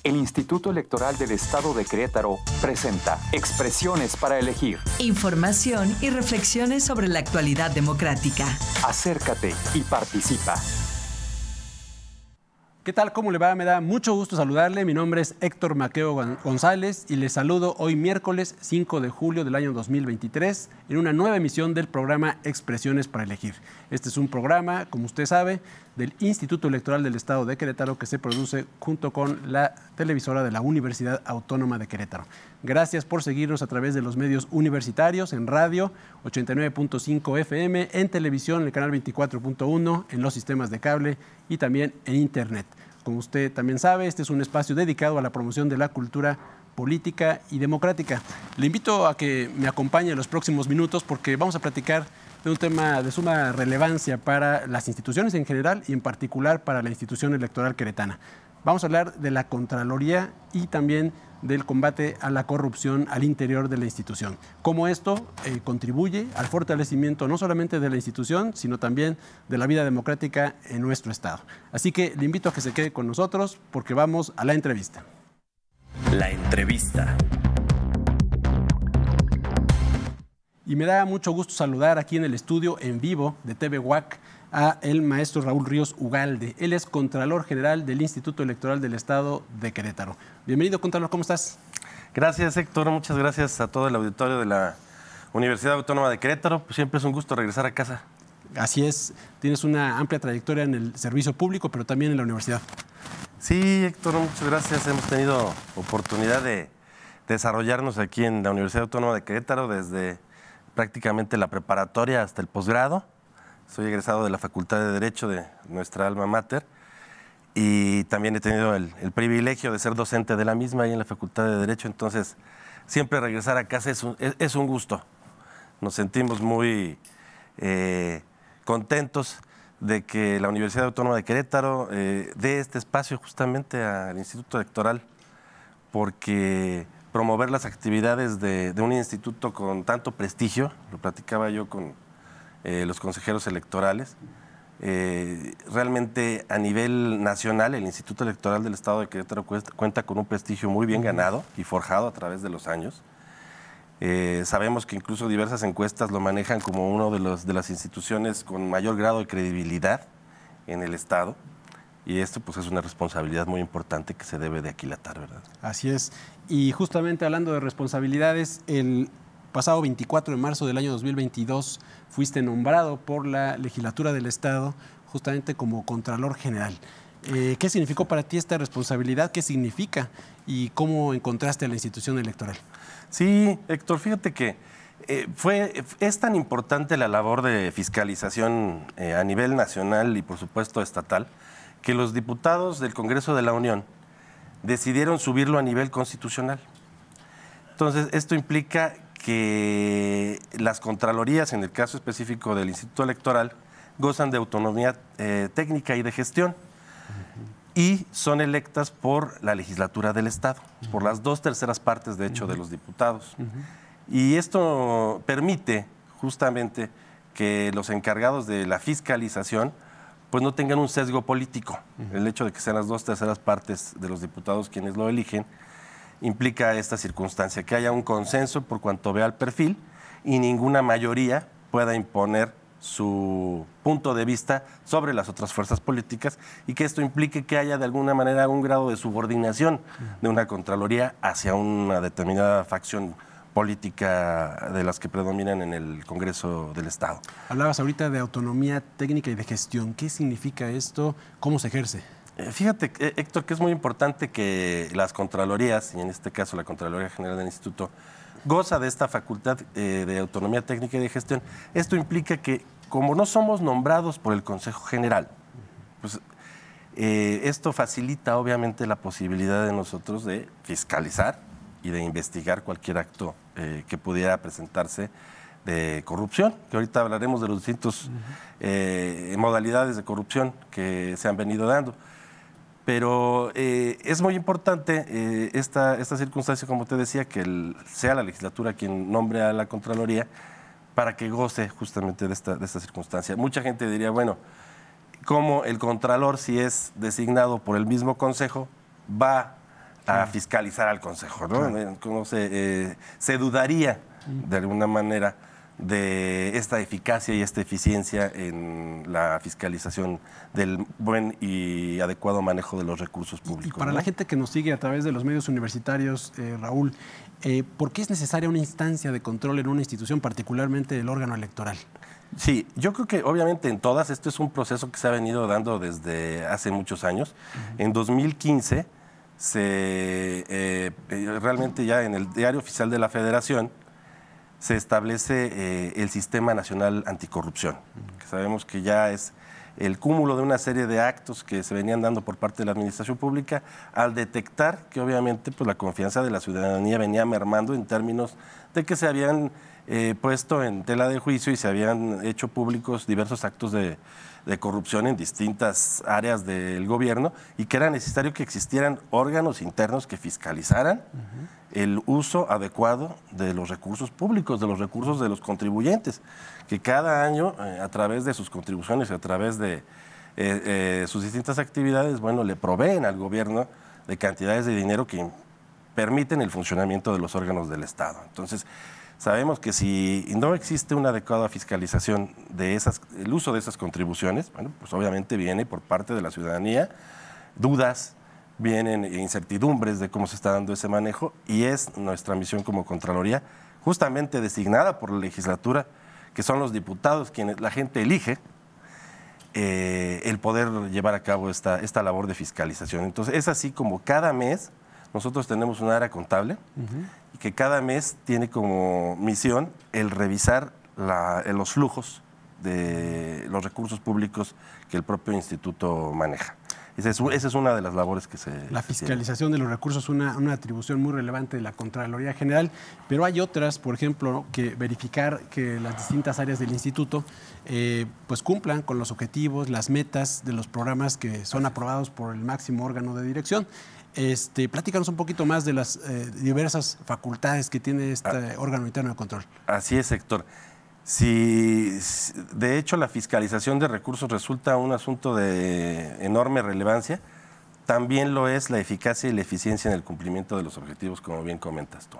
El Instituto Electoral del Estado de Querétaro presenta Expresiones para elegir. Información y reflexiones sobre la actualidad democrática. Acércate y participa. ¿Qué tal? ¿Cómo le va? Me da mucho gusto saludarle. Mi nombre es Héctor Maqueo González y les saludo hoy miércoles 5 de julio del año 2023 en una nueva emisión del programa Expresiones para elegir. Este es un programa, como usted sabe, del Instituto Electoral del Estado de Querétaro que se produce junto con la televisora de la Universidad Autónoma de Querétaro. Gracias por seguirnos a través de los medios universitarios, en radio 89.5 FM, en televisión, en el canal 24.1, en los sistemas de cable y también en internet. Como usted también sabe, este es un espacio dedicado a la promoción de la cultura política y democrática. Le invito a que me acompañe en los próximos minutos porque vamos a platicar de un tema de suma relevancia para las instituciones en general y en particular para la institución electoral queretana. Vamos a hablar de la Contraloría y también del combate a la corrupción al interior de la institución. Cómo esto contribuye al fortalecimiento no solamente de la institución, sino también de la vida democrática en nuestro Estado. Así que le invito a que se quede con nosotros porque vamos a la entrevista. La entrevista. Y me da mucho gusto saludar aquí en el estudio en vivo de TV UAC a el maestro Raúl Ríos Ugalde. Él es Contralor General del Instituto Electoral del Estado de Querétaro. Bienvenido, Contralor, ¿cómo estás? Gracias, Héctor. Muchas gracias a todo el auditorio de la Universidad Autónoma de Querétaro. Pues siempre es un gusto regresar a casa. Así es. Tienes una amplia trayectoria en el servicio público, pero también en la universidad. Sí, Héctor, muchas gracias. Hemos tenido oportunidad de desarrollarnos aquí en la Universidad Autónoma de Querétaro desde prácticamente la preparatoria hasta el posgrado. Soy egresado de la Facultad de Derecho de nuestra alma mater y también he tenido el privilegio de ser docente de la misma ahí en la Facultad de Derecho. Entonces, siempre regresar a casa es un gusto. Nos sentimos muy contentos de que la Universidad Autónoma de Querétaro dé este espacio justamente al Instituto Electoral, porque promover las actividades de un instituto con tanto prestigio, lo platicaba yo con los consejeros electorales, realmente a nivel nacional el Instituto Electoral del Estado de Querétaro cuenta con un prestigio muy bien ganado y forjado a través de los años. Sabemos que incluso diversas encuestas lo manejan como uno de las instituciones con mayor grado de credibilidad en el Estado. Y esto pues es una responsabilidad muy importante que se debe de aquilatar, ¿verdad? Así es. Y justamente hablando de responsabilidades, el pasado 24 de marzo del año 2022 fuiste nombrado por la Legislatura del Estado justamente como Contralor General. ¿Qué significó para ti esta responsabilidad? ¿Qué significa? ¿Y cómo encontraste a la institución electoral? Sí, Héctor, fíjate que es tan importante la labor de fiscalización a nivel nacional y por supuesto estatal, que los diputados del Congreso de la Unión decidieron subirlo a nivel constitucional. Entonces, esto implica que las contralorías, en el caso específico del Instituto Electoral, gozan de autonomía técnica y de gestión y son electas por la legislatura del Estado, por las 2/3 partes, de hecho, de los diputados. Y esto permite justamente que los encargados de la fiscalización pues no tengan un sesgo político. El hecho de que sean las 2/3 partes de los diputados quienes lo eligen implica esta circunstancia, que haya un consenso por cuanto vea el perfil y ninguna mayoría pueda imponer su punto de vista sobre las otras fuerzas políticas y que esto implique que haya de alguna manera un grado de subordinación de una Contraloría hacia una determinada facción política de las que predominan en el Congreso del Estado. Hablabas ahorita de autonomía técnica y de gestión. ¿Qué significa esto? ¿Cómo se ejerce? Fíjate, Héctor, que es muy importante que las Contralorías, y en este caso la Contraloría General del Instituto, goza de esta facultad de autonomía técnica y de gestión. Esto implica que, como no somos nombrados por el Consejo General, pues esto facilita obviamente la posibilidad de nosotros de fiscalizar y de investigar cualquier acto que pudiera presentarse de corrupción, que ahorita hablaremos de los distintos modalidades de corrupción que se han venido dando. Pero es muy importante esta circunstancia, como te decía, que sea la legislatura quien nombre a la Contraloría para que goce justamente de esta circunstancia. Mucha gente diría, bueno, ¿cómo el Contralor, si es designado por el mismo Consejo, va a fiscalizar al Consejo, ¿no? Claro. Como se dudaría de alguna manera de esta eficacia y esta eficiencia en la fiscalización del buen y adecuado manejo de los recursos públicos. Y para la gente que nos sigue a través de los medios universitarios, Raúl, ¿por qué es necesaria una instancia de control en una institución, particularmente el órgano electoral? Sí, yo creo que obviamente en todas, esto es un proceso que se ha venido dando desde hace muchos años. En 2015, realmente ya en el Diario Oficial de la Federación, se establece el Sistema Nacional Anticorrupción, que sabemos que ya es el cúmulo de una serie de actos que se venían dando por parte de la administración pública al detectar que obviamente pues, la confianza de la ciudadanía venía mermando en términos de que se habían puesto en tela de juicio y se habían hecho públicos diversos actos de corrupción en distintas áreas del gobierno y que era necesario que existieran órganos internos que fiscalizaran el uso adecuado de los recursos públicos, de los recursos de los contribuyentes, que cada año, a través de sus contribuciones, a través de sus distintas actividades, bueno, le proveen al gobierno de cantidades de dinero que permiten el funcionamiento de los órganos del Estado. Entonces, sabemos que si no existe una adecuada fiscalización de el uso de esas contribuciones, bueno, pues obviamente viene por parte de la ciudadanía dudas, vienen incertidumbres de cómo se está dando ese manejo y es nuestra misión como Contraloría, justamente designada por la legislatura, que son los diputados quienes la gente elige, el poder llevar a cabo esta labor de fiscalización. Entonces es así como cada mes nosotros tenemos un área contable y que cada mes tiene como misión el revisar los flujos de los recursos públicos que el propio instituto maneja. Esa es una de las labores que La fiscalización de los recursos es una atribución muy relevante de la Contraloría General, pero hay otras, por ejemplo, que verificar que las distintas áreas del instituto pues cumplan con los objetivos, las metas de los programas que son aprobados por el máximo órgano de dirección. Platícanos un poquito más de las diversas facultades que tiene este órgano interno de control. Así es, Héctor. Si de hecho la fiscalización de recursos resulta un asunto de enorme relevancia, también lo es la eficacia y la eficiencia en el cumplimiento de los objetivos, como bien comentas tú.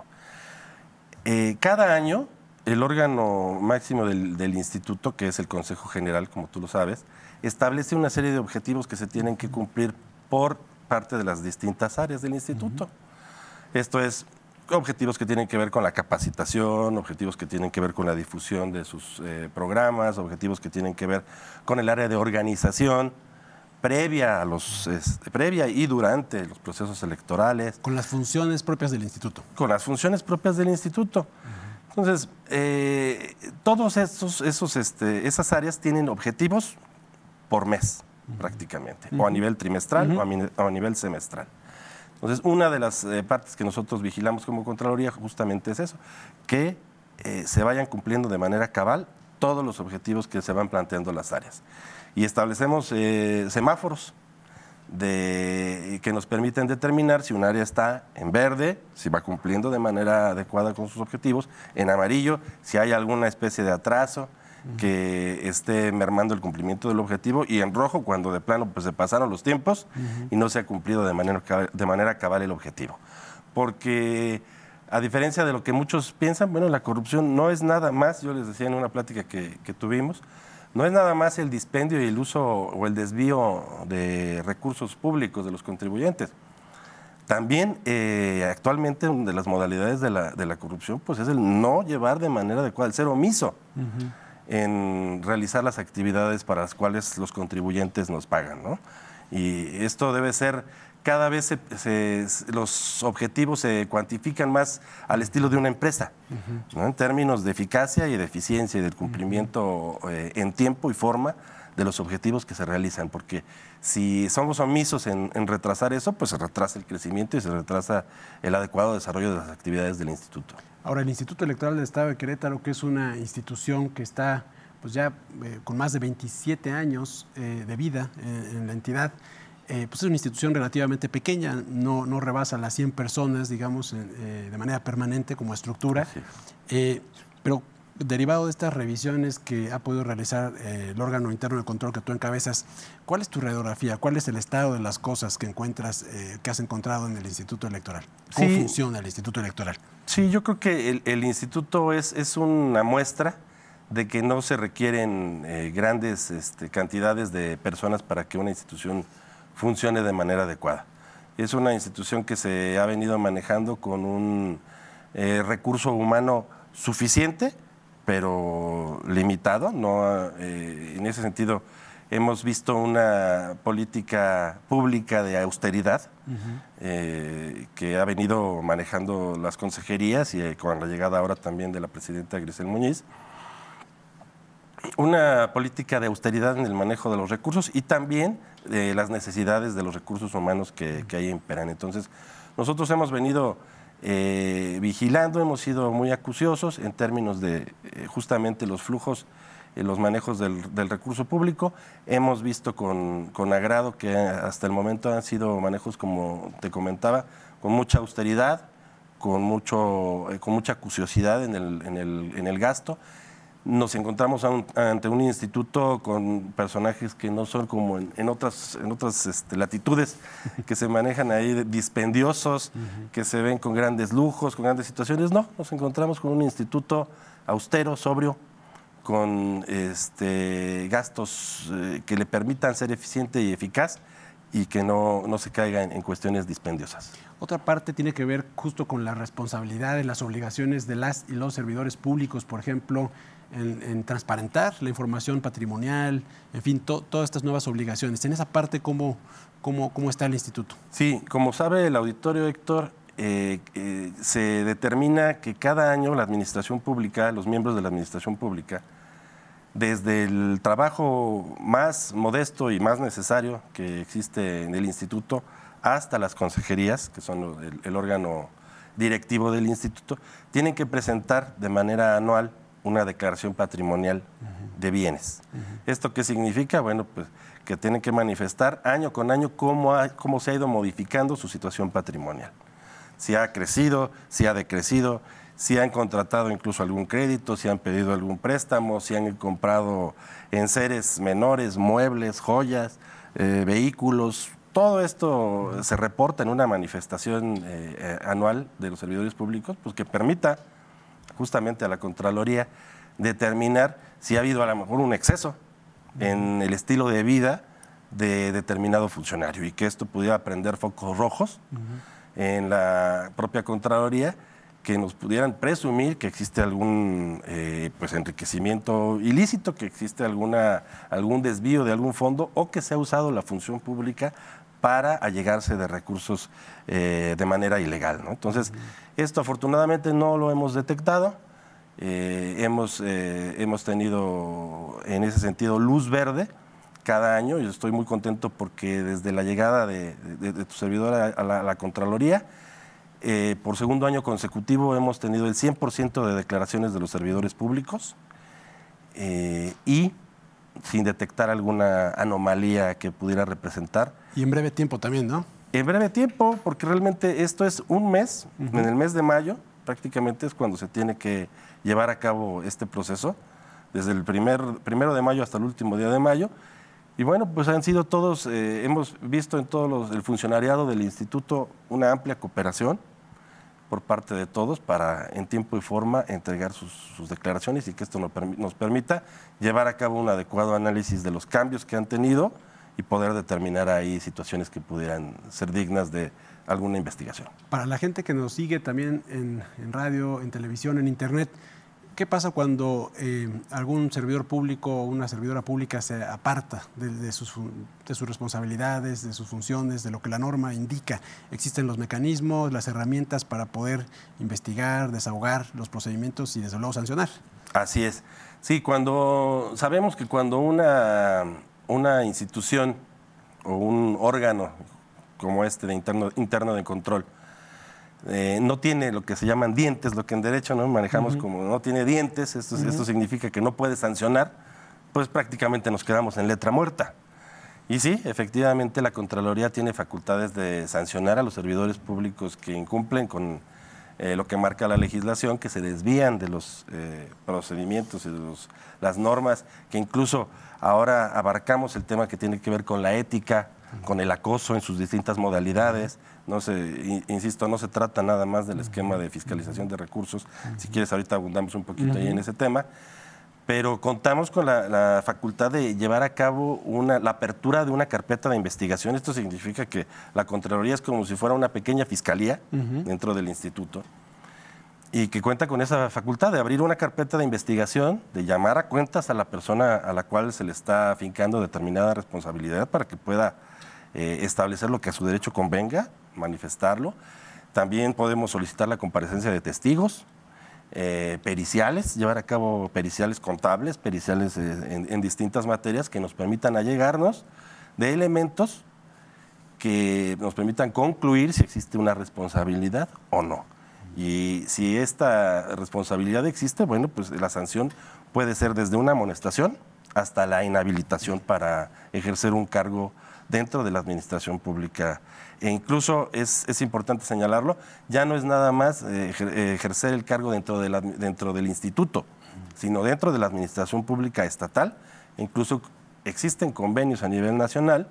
Cada año, el órgano máximo del instituto, que es el Consejo General, como tú lo sabes, establece una serie de objetivos que se tienen que cumplir por parte de las distintas áreas del instituto. Esto es objetivos que tienen que ver con la capacitación, objetivos que tienen que ver con la difusión de sus programas, objetivos que tienen que ver con el área de organización previa y durante los procesos electorales. Con las funciones propias del instituto. Con las funciones propias del instituto. Entonces, todos esas áreas tienen objetivos por mes, prácticamente, o a nivel trimestral o a nivel semestral. Entonces, una de las partes que nosotros vigilamos como Contraloría justamente es eso, que se vayan cumpliendo de manera cabal todos los objetivos que se van planteando las áreas. Y establecemos semáforos que nos permiten determinar si un área está en verde, si va cumpliendo de manera adecuada con sus objetivos, en amarillo, si hay alguna especie de atraso que esté mermando el cumplimiento del objetivo, y en rojo cuando de plano pues se pasaron los tiempos y no se ha cumplido de manera cabal el objetivo. Porque a diferencia de lo que muchos piensan, bueno, la corrupción no es nada más, yo les decía en una plática que tuvimos, no es nada más el dispendio y el uso o el desvío de recursos públicos de los contribuyentes. También actualmente una de las modalidades de la corrupción pues es el no llevar de manera adecuada, el ser omiso en realizar las actividades para las cuales los contribuyentes nos pagan, ¿no? Y esto debe ser, cada vez los objetivos se cuantifican más al estilo de una empresa, ¿no? En términos de eficacia y de eficiencia y del cumplimiento en tiempo y forma de los objetivos que se realizan, porque si somos omisos en retrasar eso, pues se retrasa el crecimiento y se retrasa el adecuado desarrollo de las actividades del instituto. Ahora, el Instituto Electoral del Estado de Querétaro, que es una institución que está pues ya con más de 27 años de vida en la entidad, pues es una institución relativamente pequeña, no rebasa las 100 personas, digamos, de manera permanente como estructura, pero derivado de estas revisiones que ha podido realizar el órgano interno de control que tú encabezas, ¿cuál es tu radiografía? ¿Cuál es el estado de las cosas que encuentras, que has encontrado en el Instituto Electoral? ¿Cómo funciona el Instituto Electoral? Sí, yo creo que el instituto es una muestra de que no se requieren grandes cantidades de personas para que una institución funcione de manera adecuada. Es una institución que se ha venido manejando con un recurso humano suficiente, pero limitado. No, en ese sentido, hemos visto una política pública de austeridad que ha venido manejando las consejerías y con la llegada ahora también de la presidenta Grisel Muñiz. Una política de austeridad en el manejo de los recursos y también de las necesidades de los recursos humanos que ahí imperan. Entonces, nosotros hemos venido vigilando, hemos sido muy acuciosos en términos de justamente los flujos, los manejos del recurso público. Hemos visto con agrado que hasta el momento han sido manejos, como te comentaba, con mucha austeridad, con mucha acuciosidad en el gasto. Nos encontramos ante un instituto con personajes que no son como en otras latitudes, que se manejan ahí dispendiosos, que se ven con grandes lujos, con grandes situaciones. No, nos encontramos con un instituto austero, sobrio, con gastos que le permitan ser eficiente y eficaz y que no se caiga en cuestiones dispendiosas. Otra parte tiene que ver justo con las responsabilidades, las obligaciones de las y los servidores públicos, por ejemplo, en transparentar la información patrimonial, en fin, todas estas nuevas obligaciones. En esa parte, ¿cómo está el instituto? Sí, como sabe el auditorio, Héctor, se determina que cada año la administración pública, los miembros de la administración pública, desde el trabajo más modesto y más necesario que existe en el instituto, hasta las consejerías, que son el órgano directivo del instituto, tienen que presentar de manera anual una declaración patrimonial de bienes. ¿Esto qué significa? Bueno, pues que tienen que manifestar año con año cómo se ha ido modificando su situación patrimonial. Si ha crecido, si ha decrecido, si han contratado incluso algún crédito, si han pedido algún préstamo, si han comprado enseres menores, muebles, joyas, vehículos. Todo esto se reporta en una manifestación anual de los servidores públicos, pues que permita justamente a la Contraloría determinar si ha habido a lo mejor un exceso en el estilo de vida de determinado funcionario y que esto pudiera prender focos rojos en la propia Contraloría, que nos pudieran presumir que existe algún enriquecimiento ilícito, que existe algún desvío de algún fondo o que se ha usado la función pública para allegarse de recursos de manera ilegal, ¿no? Entonces, esto afortunadamente no lo hemos detectado. Hemos tenido en ese sentido luz verde cada año. Yo estoy muy contento porque desde la llegada de tu servidora a la Contraloría, por segundo año consecutivo hemos tenido el 100% de declaraciones de los servidores públicos y sin detectar alguna anomalía que pudiera representar. Y en breve tiempo también, ¿no? En breve tiempo, porque realmente esto es un mes, en el mes de mayo prácticamente es cuando se tiene que llevar a cabo este proceso, desde el primero de mayo hasta el último día de mayo. Y bueno, pues han sido todos, hemos visto en todos el funcionariado del instituto una amplia cooperación por parte de todos para en tiempo y forma entregar sus declaraciones y que esto nos permita llevar a cabo un adecuado análisis de los cambios que han tenido y poder determinar ahí situaciones que pudieran ser dignas de alguna investigación. Para la gente que nos sigue también en radio, en televisión, en internet, ¿qué pasa cuando algún servidor público o una servidora pública se aparta de sus responsabilidades, de sus funciones, de lo que la norma indica? ¿Existen los mecanismos, las herramientas para poder investigar, desahogar los procedimientos y desde luego sancionar? Así es. Sí, sabemos que cuando una institución o un órgano como de interno de control no tiene lo que se llaman dientes, lo que en derecho no manejamos como no tiene dientes, esto significa que no puede sancionar, pues prácticamente nos quedamos en letra muerta. Y sí, efectivamente la Contraloría tiene facultades de sancionar a los servidores públicos que incumplen con lo que marca la legislación, que se desvían de los procedimientos y de las normas, que incluso ahora abarcamos el tema que tiene que ver con la ética, con el acoso en sus distintas modalidades. Insisto, no se trata nada más del esquema de fiscalización de recursos. Si quieres, ahorita abundamos un poquito ahí en ese tema. Pero contamos con la facultad de llevar a cabo la apertura de una carpeta de investigación. Esto significa que la Contraloría es como si fuera una pequeña fiscalía dentro del instituto, y que cuenta con esa facultad de abrir una carpeta de investigación, de llamar a cuentas a la persona a la cual se le está afincando determinada responsabilidad para que pueda establecer lo que a su derecho convenga, manifestarlo. También podemos solicitar la comparecencia de testigos, periciales, llevar a cabo periciales contables, periciales en distintas materias que nos permitan allegarnos de elementos que nos permitan concluir si existe una responsabilidad o no. Y si esta responsabilidad existe, bueno, pues la sanción puede ser desde una amonestación hasta la inhabilitación para ejercer un cargo dentro de la administración pública. E incluso es importante señalarlo, ya no es nada más ejercer el cargo dentro del instituto, sino dentro de la administración pública estatal. Incluso existen convenios a nivel nacional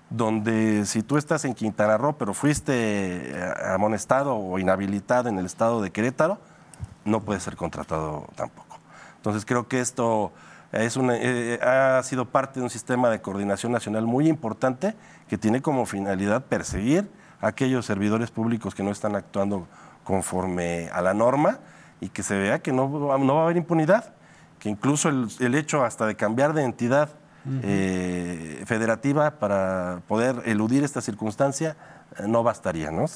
donde si tú estás en Quintana Roo pero fuiste amonestado o inhabilitado en el estado de Querétaro, no puedes ser contratado tampoco. Entonces creo que esto ha sido parte de un sistema de coordinación nacional muy importante que tiene como finalidad perseguir a aquellos servidores públicos que no están actuando conforme a la norma, y que se vea que no va a haber impunidad, que incluso el hecho hasta de cambiar de entidad federativa para poder eludir esta circunstancia no bastaría, ¿no?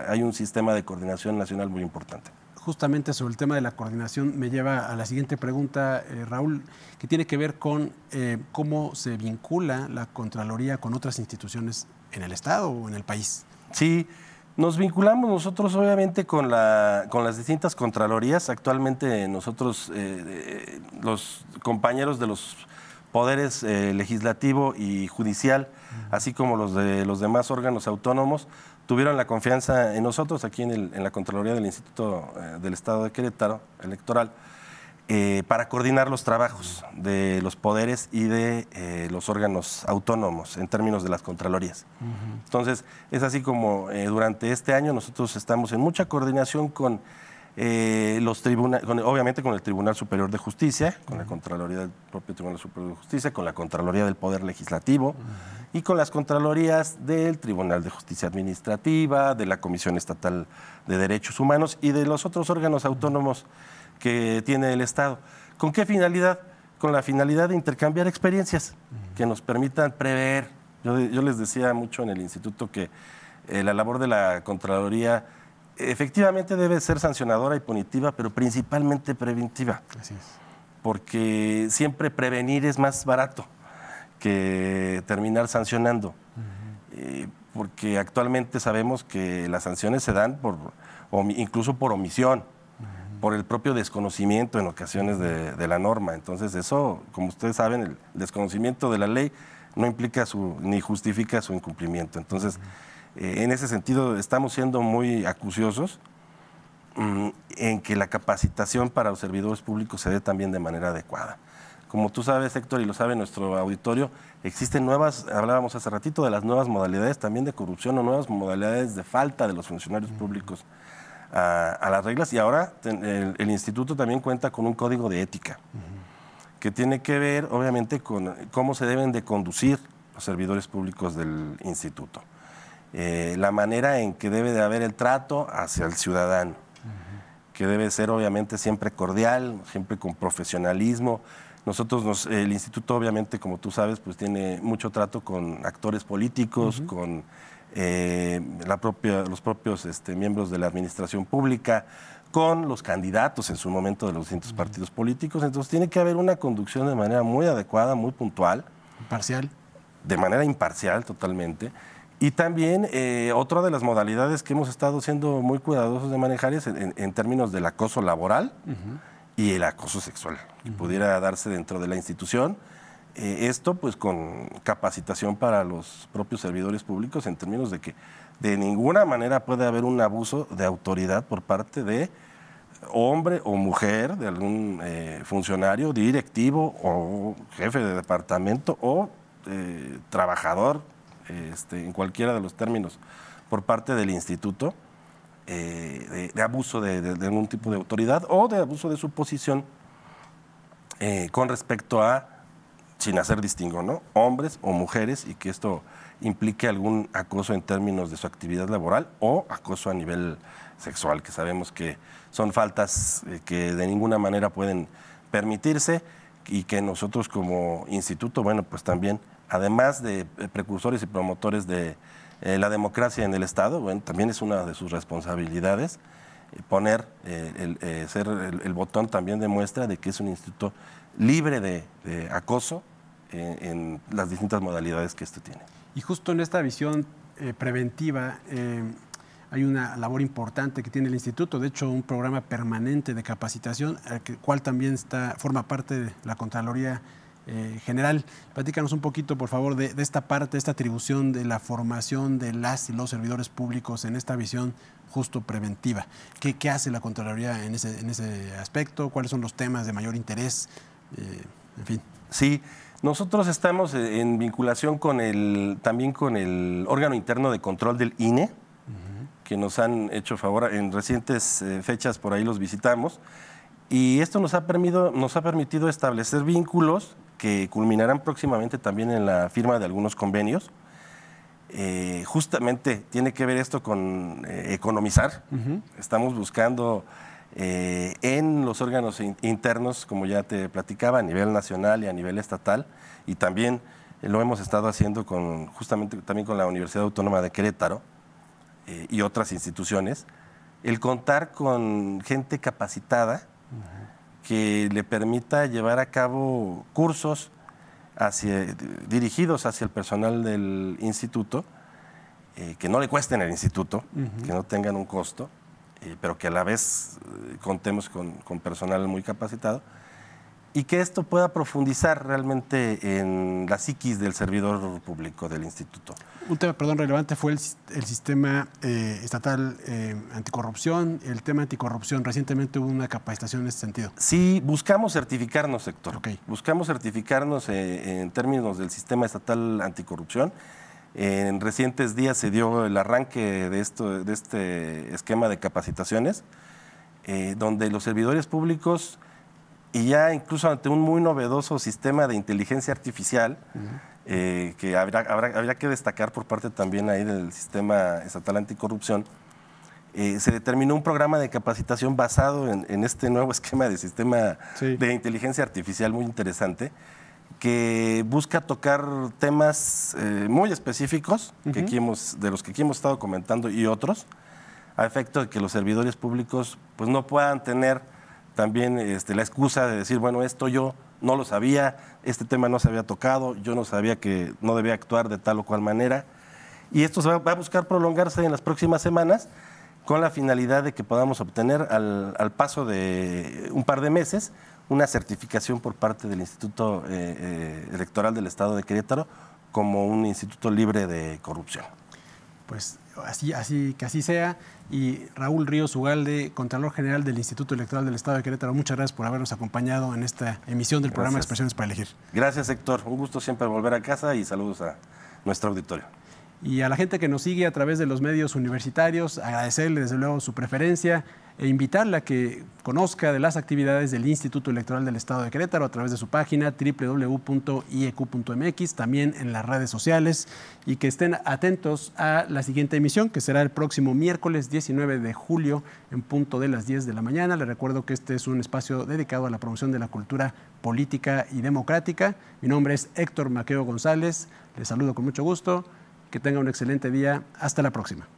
Hay un sistema de coordinación nacional muy importante. Justamente sobre el tema de la coordinación me lleva a la siguiente pregunta, Raúl, que tiene que ver con cómo se vincula la Contraloría con otras instituciones en el Estado o en el país. Sí, nos vinculamos nosotros obviamente con las distintas Contralorías. Actualmente nosotros, los compañeros de los poderes legislativo y judicial, así como los de los demás órganos autónomos, tuvieron la confianza en nosotros aquí en la Contraloría del Instituto del Estado de Querétaro Electoral para coordinar los trabajos de los poderes y de los órganos autónomos en términos de las Contralorías. Entonces, es así como durante este año nosotros estamos en mucha coordinación con los tribunales, obviamente con el Tribunal Superior de Justicia, con la Contraloría del propio Tribunal Superior de Justicia, con la Contraloría del Poder Legislativo y con las Contralorías del Tribunal de Justicia Administrativa, de la Comisión Estatal de Derechos Humanos y de los otros órganos autónomos que tiene el Estado. ¿Con qué finalidad? Con la finalidad de intercambiar experiencias que nos permitan prever. Yo les decía mucho en el instituto que la labor de la Contraloría efectivamente debe ser sancionadora y punitiva, pero principalmente preventiva. Así es. Porque siempre prevenir es más barato que terminar sancionando. Porque actualmente sabemos que las sanciones se dan incluso por omisión, por el propio desconocimiento en ocasiones de la norma. Entonces eso, como ustedes saben, el desconocimiento de la ley no implica ni justifica su incumplimiento. Entonces, en ese sentido, estamos siendo muy acuciosos en que la capacitación para los servidores públicos se dé también de manera adecuada. Como tú sabes, Héctor, y lo sabe nuestro auditorio, existen hablábamos hace ratito de las nuevas modalidades también de corrupción o nuevas modalidades de falta de los funcionarios públicos a las reglas, y ahora el instituto también cuenta con un código de ética que tiene que ver, obviamente, con cómo se deben de conducir los servidores públicos del instituto. La manera en que debe de haber el trato hacia el ciudadano, que debe ser obviamente siempre cordial, siempre con profesionalismo. Nosotros, el instituto obviamente, como tú sabes, pues tiene mucho trato con actores políticos, con los propios miembros de la administración pública, con los candidatos en su momento de los distintos partidos políticos. Entonces tiene que haber una conducción de manera muy adecuada, muy puntual. Imparcial. De manera imparcial totalmente. Y también otra de las modalidades que hemos estado siendo muy cuidadosos de manejar es en términos del acoso laboral y el acoso sexual, que pudiera darse dentro de la institución, Esto pues con capacitación para los propios servidores públicos en términos de que de ninguna manera puede haber un abuso de autoridad por parte de hombre o mujer, de algún funcionario, directivo o jefe de departamento o trabajador, en cualquiera de los términos, por parte del instituto, de abuso de algún tipo de autoridad o de abuso de su posición con respecto a, sin hacer distingo, ¿no?, hombres o mujeres, y que esto implique algún acoso en términos de su actividad laboral o acoso a nivel sexual, que sabemos que son faltas que de ninguna manera pueden permitirse y que nosotros como instituto, bueno, pues también, además de precursores y promotores de la democracia en el Estado, bueno, también es una de sus responsabilidades poner, ser el botón también de muestra de que es un instituto libre de acoso en las distintas modalidades que esto tiene. Y justo en esta visión preventiva hay una labor importante que tiene el instituto, de hecho un programa permanente de capacitación, al cual también forma parte de la Contraloría General. Platícanos un poquito, por favor, de esta parte, esta atribución de la formación de las y los servidores públicos en esta visión justo preventiva. ¿Qué hace la Contraloría en ese aspecto? ¿Cuáles son los temas de mayor interés? En fin. Sí, nosotros estamos en vinculación también con el órgano interno de control del INE, que nos han hecho favor, en recientes fechas por ahí los visitamos, y esto nos ha permitido establecer vínculos que culminarán próximamente también en la firma de algunos convenios. Justamente tiene que ver esto con economizar. Estamos buscando en los órganos internos, como ya te platicaba, a nivel nacional y a nivel estatal, y también lo hemos estado haciendo justamente también con la Universidad Autónoma de Querétaro y otras instituciones, el contar con gente capacitada que le permita llevar a cabo cursos dirigidos hacia el personal del instituto, que no le cuesten al instituto, que no tengan un costo, pero que a la vez contemos con personal muy capacitado, y que esto pueda profundizar realmente en la psiquis del servidor público del instituto. Un tema, relevante fue el sistema estatal anticorrupción, el tema anticorrupción. Recientemente hubo una capacitación en ese sentido. Sí, buscamos certificarnos, Héctor. Okay. Buscamos certificarnos en términos del sistema estatal anticorrupción. En recientes días se dio el arranque de este esquema de capacitaciones, donde los servidores públicos, y ya incluso ante un muy novedoso sistema de inteligencia artificial, que habría que destacar por parte también ahí del sistema estatal anticorrupción, se determinó un programa de capacitación basado en este nuevo esquema de sistema de inteligencia artificial muy interesante, que busca tocar temas muy específicos de los que aquí hemos estado comentando y otros, a efecto de que los servidores públicos pues no puedan tener también la excusa de decir, bueno, esto yo no lo sabía, este tema no se había tocado, yo no sabía que no debía actuar de tal o cual manera. Y esto va a buscar prolongarse en las próximas semanas con la finalidad de que podamos obtener al paso de un par de meses una certificación por parte del Instituto Electoral del Estado de Querétaro como un instituto libre de corrupción. Pues que así sea. Y Raúl Ríos Ugalde, Contralor General del Instituto Electoral del Estado de Querétaro, muchas gracias por habernos acompañado en esta emisión del programa Expresiones para Elegir. Gracias, Héctor. Un gusto siempre volver a casa y saludos a nuestro auditorio. Y a la gente que nos sigue a través de los medios universitarios, agradecerle desde luego su preferencia e invitarla a que conozca de las actividades del Instituto Electoral del Estado de Querétaro a través de su página www.ieq.mx, también en las redes sociales, y que estén atentos a la siguiente emisión, que será el próximo miércoles 19 de julio en punto de las 10 de la mañana. Les recuerdo que este es un espacio dedicado a la promoción de la cultura política y democrática. Mi nombre es Héctor Maqueo González, les saludo con mucho gusto, que tenga un excelente día, hasta la próxima.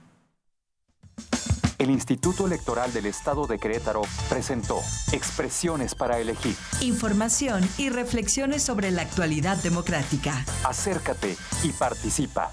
El Instituto Electoral del Estado de Querétaro presentó Expresiones para Elegir. Información y reflexiones sobre la actualidad democrática. Acércate y participa.